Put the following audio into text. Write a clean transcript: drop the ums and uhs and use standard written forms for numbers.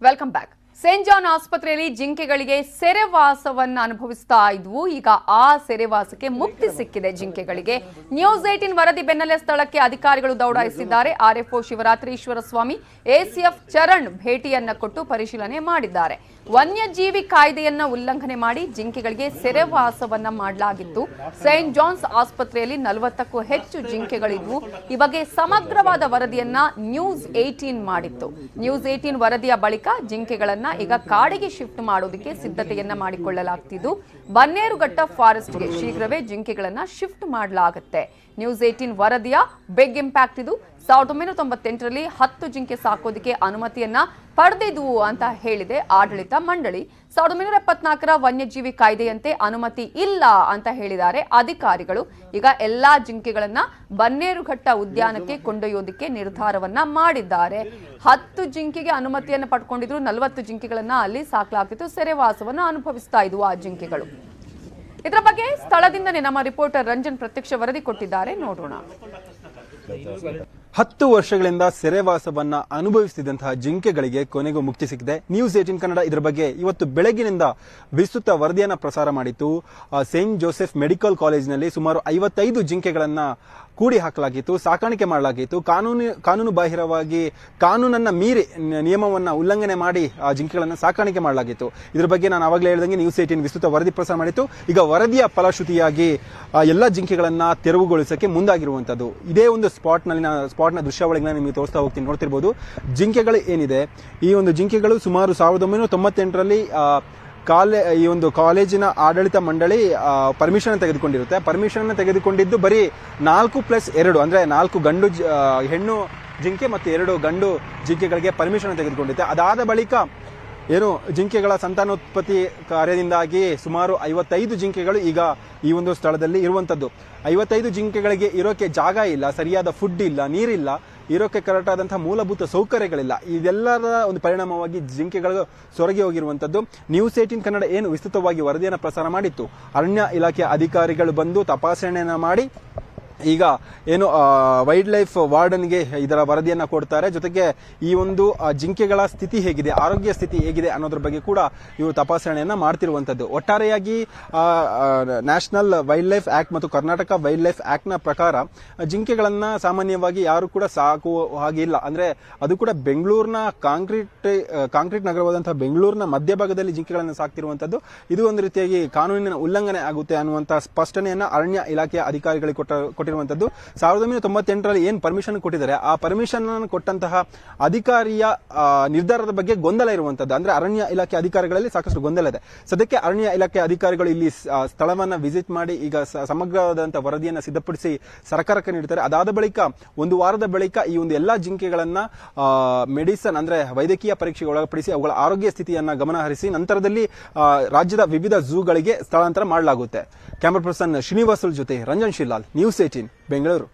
Welcome back. Saint John ಆಸ್ಪತ್ರೆಯಲ್ಲಿ ಜಿಂಕೆಗಳಿಗೆ ಸೆರೆವಾಸವನ್ನ ಅನುಭವಿಸ್ತಾ ಇದ್ವು. ಈಗ ಆ ಸೆರೆವಾಸಕ್ಕೆ ಮುಕ್ತಿ ಸಿಕ್ಕಿದೆ ಜಿಂಕೆಗಳಿಗೆ. ನ್ಯೂಸ್ 18 ವರದಿ ಬೆನ್ನಲ್ಲೇ ಸ್ಥಳಕ್ಕೆ ಅಧಿಕಾರಿಗಳು ದೌಡಾಯಿಸಿದ್ದಾರೆ. ಆರ್ಎಫ್ಒ ಶಿವರಾತ್ರೀಶ್ವರ ಸ್ವಾಮಿ, ಎಸಿಎಫ್ ಚರಣ್ ಭೇಟಿಯನ್ನ ಕೊಟ್ಟು ಪರಿಶೀಲನೆ ಮಾಡಿದ್ದಾರೆ. ವನ್ಯಜೀವಿ ಕಾಯ್ದೆಯನ್ನ ಉಲ್ಲಂಘನೆ ಮಾಡಿ ಜಿಂಕೆಗಳಿಗೆ ಸೆರೆವಾಸವನ್ನ ಮಾಡಲಾಗಿತ್ತು. ಸೇಂಟ್ ಜಾನ್ಸ್ ಆಸ್ಪತ್ರೆಯಲ್ಲಿ 40ಕ್ಕೂ ಹೆಚ್ಚು ಜಿಂಕೆಗಳಿದ್ವು. ಈ ಬಗ್ಗೆ ಸಮಗ್ರವಾದ ವರದಿಯನ್ನ ನ್ಯೂಸ್ 18 ಮಾಡಿತ್ತು. ನ್ಯೂಸ್ 18 ವರದಿಯ ಬಳಿಕ ಜಿಂಕೆಗಳನ್ನ ಈಗ ಕಾಡಿಗೆ ಶಿಫ್ಟ್ ಮಾಡೋದಕ್ಕೆ ಸಿದ್ಧತೆಯನ್ನ ಮಾಡಿಕೊಳ್ಳಲಾಗ್ತಿದ್ದು, ಬನ್ನೇರುಘಟ್ಟ ಫಾರೆಸ್ಟ್ಗೆ ಶೀಘ್ರವೇ ಜಿಂಕೆಗಳನ್ನ ಶಿಫ್ಟ್ ಮಾಡಲಾಗುತ್ತೆ. ನ್ಯೂಸ್ 18 ವರದಿಯ ಬಿಗ್ ಇಂಪ್ಯಾಕ್ಟ್ ಇದು. 1998ರಲ್ಲಿ 10 ಜಿಂಕೆ ಸಾಕೋದಕ್ಕೆ ಅನುಮತಿಯನ್ನ ಪಡೆದಿದ್ವು ಅಂತ ಹೇಳಿದೆ ಆಡಳಿತ ಮಂಡಳಿ. 1974ರ ವನ್ಯಜೀವಿ ಕಾಯ್ದೆಯಂತೆ ಅನುಮತಿ ಇಲ್ಲ ಅಂತ ಹೇಳಿದ್ದಾರೆ ಅಧಿಕಾರಿಗಳು. ಈಗ ಎಲ್ಲಾ ಜಿಂಕೆಗಳನ್ನ ಬನ್ನೇರುಘಟ್ಟ ಉದ್ಯಾನಕ್ಕೆ ಕೊಂಡೊಯ್ಯೋದಕ್ಕೆ ನಿರ್ಧಾರವನ್ನ ಮಾಡಿದ್ದಾರೆ. 10 ಜಿಂಕೆಗೆ ಅನುಮತಿಯನ್ನು ಪಡ್ಕೊಂಡಿದ್ರು. 40 ಜಿಂಕೆಗಳನ್ನ ಅಲ್ಲಿ ಸಾಕಲಾಗ್ತಿತ್ತು. ಸೆರೆವಾಸವನ್ನು ಅನುಭವಿಸ್ತಾ ಇದ್ವು ಆ ಜಿಂಕೆಗಳು. ಇದರ ಬಗ್ಗೆ ಸ್ಥಳದಿಂದನೇ ನಮ್ಮ ರಿಪೋರ್ಟರ್ ರಂಜನ್ ಪ್ರತ್ಯಕ್ಷ ವರದಿ ಕೊಟ್ಟಿದ್ದಾರೆ, ನೋಡೋಣ. 10 ವರ್ಷಗಳಿಂದ ಸೆರೆವಾಸವನ್ನ ಅನುಭವಿಸುತ್ತಿದ್ದಂತಹ ಜಿಂಕೆಗಳಿಗೆ ಕೊನೆಗೂ ಮುಕ್ತಿ ಸಿಕ್ಕಿದೆ. ನ್ಯೂಸ್ 18 ಕನ್ನಡ ಇದರ ಬಗ್ಗೆ ಇವತ್ತು ಬೆಳಗಿನಿಂದ ವಿಸ್ತೃತ ವರದಿಯನ್ನ ಪ್ರಸಾರ ಮಾಡಿತ್ತು. ಸೇಂಟ್ ಜೋಸೆಫ್ ಮೆಡಿಕಲ್ ಕಾಲೇಜಿನಲ್ಲಿ ಸುಮಾರು 55 ಜಿಂಕೆಗಳನ್ನ ಕೂಡಿ ಹಾಕಲಾಗಿತ್ತು, ಸಾಕಾಣಿಕೆ ಮಾಡಲಾಗಿತ್ತು. ಕಾನೂನು ಬಾಹಿರವಾಗಿ ಕಾನೂನನ್ನ ಮೀರಿ ನಿಯಮವನ್ನ ಉಲ್ಲಂಘನೆ ಮಾಡಿ ಆ ಜಿಂಕೆಗಳನ್ನ ಸಾಕಾಣಿಕೆ ಮಾಡಲಾಗಿತ್ತು. ಇದರ ಬಗ್ಗೆ ನಾನು ಆವಾಗಲೇ ಹೇಳಿದಂಗೆ ನ್ಯೂಸ್ 18 ವಿಸ್ತೃತ ವರದಿ ಪ್ರಸಾರ ಮಾಡಿತ್ತು. ಈಗ ವರದಿಯ ಫಲಶ್ರುತಿಯಾಗಿ ಎಲ್ಲ ಜಿಂಕೆಗಳನ್ನ ತೆರವುಗೊಳಿಸಕ್ಕೆ ಮುಂದಾಗಿರುವಂತದ್ದು. ಇದೇ ಒಂದು ಸ್ಪಾಟ್ನ ದೃಶ್ಯಾವಳಿಗಳನ್ನ ನಿಮಗೆ ತೋರಿಸ್ತಾ ಹೋಗ್ತೀನಿ. ನೋಡ್ತಿರ್ಬೋದು ಜಿಂಕೆಗಳು ಏನಿದೆ. ಈ ಒಂದು ಜಿಂಕೆಗಳು ಸುಮಾರು 1998ರಲ್ಲಿ ಈ ಒಂದು ಕಾಲೇಜಿನ ಆಡಳಿತ ಮಂಡಳಿ ಪರ್ಮಿಷನ್ ತೆಗೆದುಕೊಂಡಿರುತ್ತೆ. ಪರ್ಮಿಷನ್ ತೆಗೆದುಕೊಂಡಿದ್ದು ಬರೀ 4+2 ಅಂದ್ರೆ 4 ಗಂಡು ಹೆಣ್ಣು ಜಿಂಕೆ ಮತ್ತು 2 ಗಂಡು ಜಿಂಕೆಗಳಿಗೆ ಪರ್ಮಿಷನ್ ತೆಗೆದುಕೊಂಡಿರುತ್ತೆ. ಅದಾದ ಬಳಿಕ ಏನು ಜಿಂಕೆಗಳ ಸಂತಾನೋತ್ಪತ್ತಿ ಕಾರ್ಯದಿಂದಾಗಿ ಸುಮಾರು 55 ಜಿಂಕೆಗಳು ಈಗ ಈ ಒಂದು ಸ್ಥಳದಲ್ಲಿ ಇರುವಂತದ್ದು. 55 ಜಿಂಕೆಗಳಿಗೆ ಇರೋಕೆ ಜಾಗ ಇಲ್ಲ, ಸರಿಯಾದ ಫುಡ್ ಇಲ್ಲ, ನೀರಿಲ್ಲ, ಇರೋಕೆ ಕರೆಕ್ಟ್ ಆದಂತಹ ಮೂಲಭೂತ ಸೌಕರ್ಯಗಳಿಲ್ಲ. ಇದೆಲ್ಲರ ಒಂದು ಪರಿಣಾಮವಾಗಿ ಜಿಂಕೆಗಳು ಸೊರಗಿ ಹೋಗಿರುವಂತದ್ದು. ನ್ಯೂಸ್ 18 ಕನ್ನಡ ಏನು ವಿಸ್ತೃತವಾಗಿ ವರದಿಯನ್ನು ಪ್ರಸಾರ ಮಾಡಿತ್ತು, ಅರಣ್ಯ ಇಲಾಖೆ ಅಧಿಕಾರಿಗಳು ಬಂದು ತಪಾಸಣೆಯನ್ನ ಮಾಡಿ ಈಗ ಏನು ವೈಲ್ಡ್ ಲೈಫ್ ವಾರ್ಡನ್ಗೆ ಇದರ ವರದಿಯನ್ನ ಕೊಡ್ತಾರೆ. ಜೊತೆಗೆ ಈ ಒಂದು ಜಿಂಕೆಗಳ ಸ್ಥಿತಿ ಹೇಗಿದೆ, ಆರೋಗ್ಯ ಸ್ಥಿತಿ ಹೇಗಿದೆ ಅನ್ನೋದ್ರ ಬಗ್ಗೆ ಕೂಡ ಇವರು ತಪಾಸಣೆಯನ್ನ ಮಾಡ್ತಿರುವಂತದ್ದು. ಒಟ್ಟಾರೆಯಾಗಿ ನ್ಯಾಷನಲ್ ವೈಲ್ಡ್ ಲೈಫ್ ಆಕ್ಟ್ ಮತ್ತು ಕರ್ನಾಟಕ ವೈಲ್ಡ್ ಲೈಫ್ ಆಕ್ಟ್ ನ ಪ್ರಕಾರ ಜಿಂಕೆಗಳನ್ನ ಸಾಮಾನ್ಯವಾಗಿ ಯಾರು ಕೂಡ ಸಾಕುವ ಹಾಗಿಲ್ಲ. ಅಂದ್ರೆ ಅದು ಕೂಡ ಬೆಂಗಳೂರಿನ ಕಾಂಕ್ರೀಟ್ ನಗರವಾದಂತಹ ಬೆಂಗಳೂರಿನ ಮಧ್ಯಭಾಗದಲ್ಲಿ ಜಿಂಕೆಗಳನ್ನ ಸಾಕ್ತಿರುವಂತದ್ದು. ಇದು ಒಂದು ರೀತಿಯಾಗಿ ಕಾನೂನಿನ ಉಲ್ಲಂಘನೆ ಆಗುತ್ತೆ ಅನ್ನುವಂತಹ ಸ್ಪಷ್ಟನೆಯನ್ನ ಅರಣ್ಯ ಇಲಾಖೆಯ ಅಧಿಕಾರಿಗಳಿಗೆ ಕೊಟ್ಟಿರುವಂತದ್ದು. 1998ರಲ್ಲಿ ಏನ್ ಪರ್ಮಿಷನ್ ಕೊಟ್ಟಿದ್ದಾರೆ, ಆ ಪರ್ಮಿಷನ್ ಕೊಟ್ಟಂತಹ ಅಧಿಕಾರಿಯ ನಿರ್ಧಾರದ ಬಗ್ಗೆ ಗೊಂದಲ ಇರುವಂತದ್ದು. ಅಂದ್ರೆ ಅರಣ್ಯ ಇಲಾಖೆ ಅಧಿಕಾರಿಗಳಲ್ಲಿ ಸಾಕಷ್ಟು ಗೊಂದಲ ಇದೆ. ಸದ್ಯಕ್ಕೆ ಅರಣ್ಯ ಇಲಾಖೆ ಅಧಿಕಾರಿಗಳು ಇಲ್ಲಿ ಸ್ಥಳವನ್ನ ವಿಸಿಟ್ ಮಾಡಿ ಈಗ ಸಮಗ್ರವಾದಂತಹ ವರದಿಯನ್ನ ಸಿದ್ಧಪಡಿಸಿ ಸರ್ಕಾರಕ್ಕೆ ನೀಡುತ್ತಾರೆ. ಅದಾದ ಬಳಿಕ 1 ವಾರದ ಬಳಿಕ ಈ ಒಂದು ಎಲ್ಲಾ ಜಿಂಕೆಗಳನ್ನ ಮೆಡಿಸನ್ ಅಂದ್ರೆ ವೈದ್ಯಕೀಯ ಪರೀಕ್ಷೆಗೆ ಒಳಪಡಿಸಿ ಅವುಗಳ ಆರೋಗ್ಯ ಸ್ಥಿತಿಯನ್ನ ಗಮನಹರಿಸಿ ನಂತರದಲ್ಲಿ ರಾಜ್ಯದ ವಿವಿಧ ಝೂಗಳಿಗೆ ಸ್ಥಳಾಂತರ ಮಾಡಲಾಗುತ್ತೆ. ಕ್ಯಾಮರಾ ಪರ್ಸನ್ ಶ್ರೀನಿವಾಸುಲ್ ಜೊತೆ ರಂಜನ್ ಶಿಲಾಲ್, ನ್ಯೂಸ್ 18 ಬೆಂಗಳೂರು.